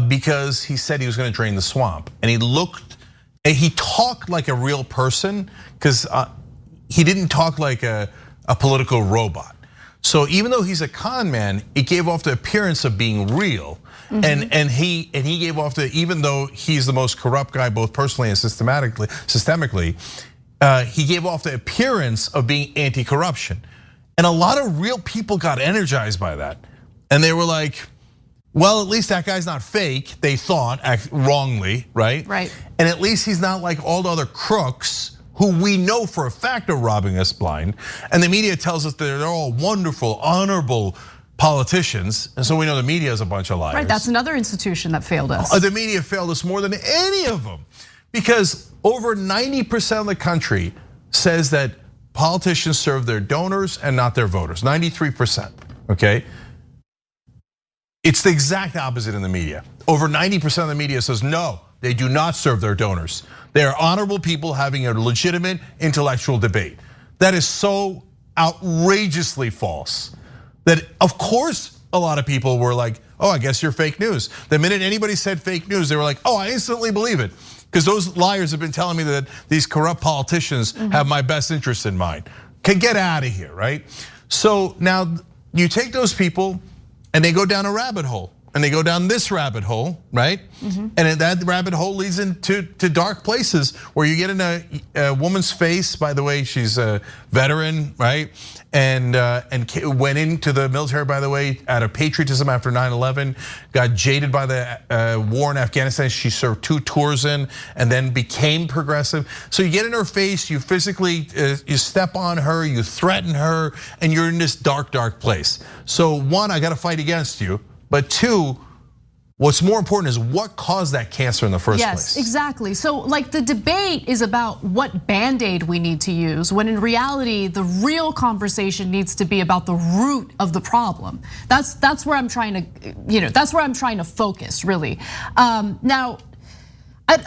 because he said he was going to drain the swamp, and he talked like a real person because he didn't talk like a political robot. So even though he's a con man, it gave off the appearance of being real, and he gave off the, even though he's the most corrupt guy both personally and systemically, he gave off the appearance of being anti-corruption, and a lot of real people got energized by that, and they were like, well, at least that guy's not fake. They thought wrongly, right? Right. And at least he's not like all the other crooks who we know for a fact are robbing us blind. And the media tells us that they're all wonderful, honorable politicians. And so we know the media is a bunch of liars. Right, that's another institution that failed us. The media failed us more than any of them. Because over 90% of the country says that politicians serve their donors and not their voters, 93%, okay? It's the exact opposite in the media. Over 90% of the media says no, they do not serve their donors. They are honorable people having a legitimate intellectual debate. That is so outrageously false that of course a lot of people were like, oh, I guess you're fake news. The minute anybody said fake news, they were like, oh, I instantly believe it. Because those liars have been telling me that these corrupt politicians have my best interest in mind. Can get out of here, right? So now you take those people and they go down a rabbit hole. And they go down this rabbit hole, right? And that rabbit hole leads into dark places where you get in a woman's face. By the way, she's a veteran, right? And went into the military, by the way, out of patriotism after 9/11. Got jaded by the war in Afghanistan. She served 2 tours in, and then became progressive. So you get in her face, you physically you step on her, you threaten her, and you're in this dark, dark place. So one, I got to fight against you. But 2, what's more important is what caused that cancer in the first place. Yes, exactly. So like the debate is about what Band-Aid we need to use, when in reality, the real conversation needs to be about the root of the problem. That's where I'm trying to, that's where I'm trying to focus, really. Now,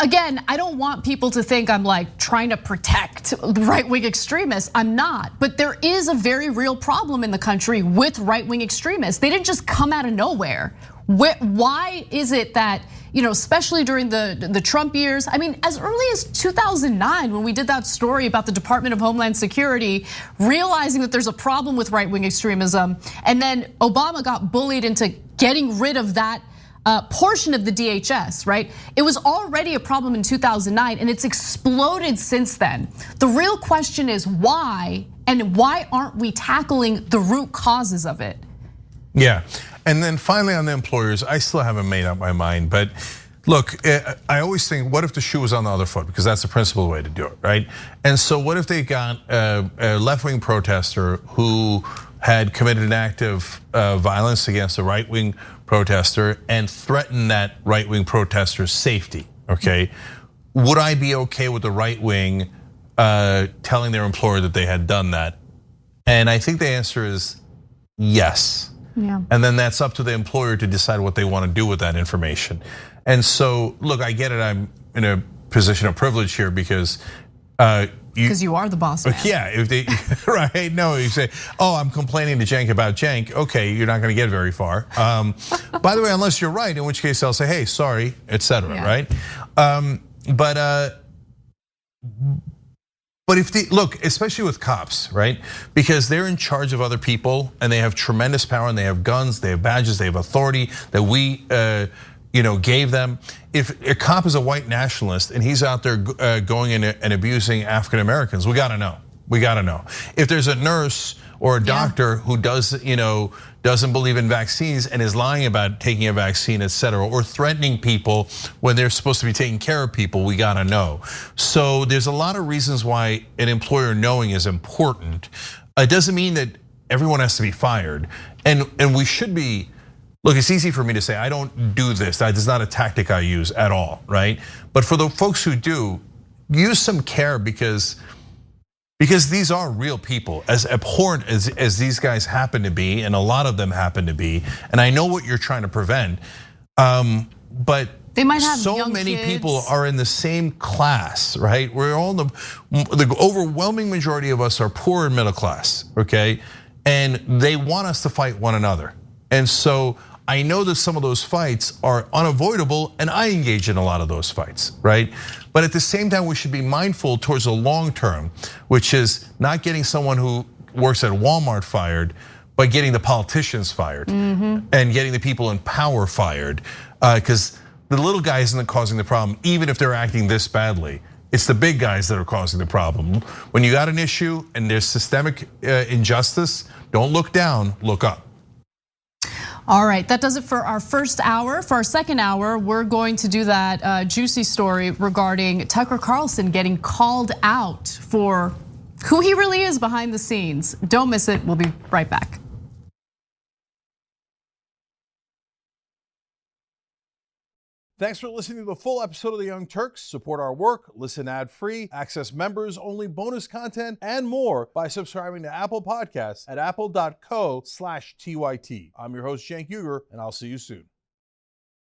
again, I don't want people to think I'm like trying to protect right-wing extremists. I'm not, but there is a very real problem in the country with right-wing extremists. They didn't just come out of nowhere. Why is it that, especially during the Trump years, I mean, as early as 2009, when we did that story about the Department of Homeland Security, realizing that there's a problem with right-wing extremism, and then Obama got bullied into getting rid of that portion of the DHS, right? It was already a problem in 2009 and it's exploded since then. The real question is why, and why aren't we tackling the root causes of it? Yeah, and then finally on the employers, I still haven't made up my mind, but look, I always think, what if the shoe was on the other foot? Because that's the principal way to do it, right? And so what if they got a left-wing protester who had committed an act of violence against a right-wing protester and threatened that right-wing protester's safety, okay? Would I be okay with the right wing telling their employer that they had done that? And I think the answer is yes. Yeah. And then that's up to the employer to decide what they want to do with that information. And so, look, I get it, I'm in a position of privilege here because you are the boss man. Yeah, if they, right? No, you say, oh, I'm complaining to Cenk about Cenk. Okay, you're not going to get very far. By the way, unless you're right, in which case I'll say, hey, sorry, etc. Yeah. Right? But if they look, especially with cops, right? Because they're in charge of other people and they have tremendous power and they have guns, they have badges, they have authority that we gave them. If a cop is a white nationalist and he's out there going in and abusing African Americans, we gotta know. We gotta know. If there's a nurse or a doctor who doesn't believe in vaccines and is lying about taking a vaccine, etc., or threatening people when they're supposed to be taking care of people, we gotta know. So there's a lot of reasons why an employer knowing is important. It doesn't mean that everyone has to be fired, and we should be. Look, it's easy for me to say, I don't do this. That is not a tactic I use at all, right? But for the folks who do, use some care because these are real people, as abhorrent as these guys happen to be, and a lot of them happen to be. And I know what you're trying to prevent, but they might have so young many kids. people are in the same class, right? We're all the overwhelming majority of us are poor and middle class, okay? And they want us to fight one another. And so I know that some of those fights are unavoidable, and I engage in a lot of those fights, right? But at the same time, we should be mindful towards the long term, which is not getting someone who works at Walmart fired, but getting the politicians fired and getting the people in power fired. Because the little guy isn't causing the problem, even if they're acting this badly. It's the big guys that are causing the problem. When you got an issue and there's systemic injustice, don't look down, look up. All right, that does it for our first hour. For our second hour, we're going to do that juicy story regarding Tucker Carlson getting called out for who he really is behind the scenes. Don't miss it, we'll be right back. Thanks for listening to the full episode of The Young Turks. Support our work, listen ad-free, access members-only bonus content, and more by subscribing to Apple Podcasts at apple.co/TYT. I'm your host, Cenk Uygur, and I'll see you soon.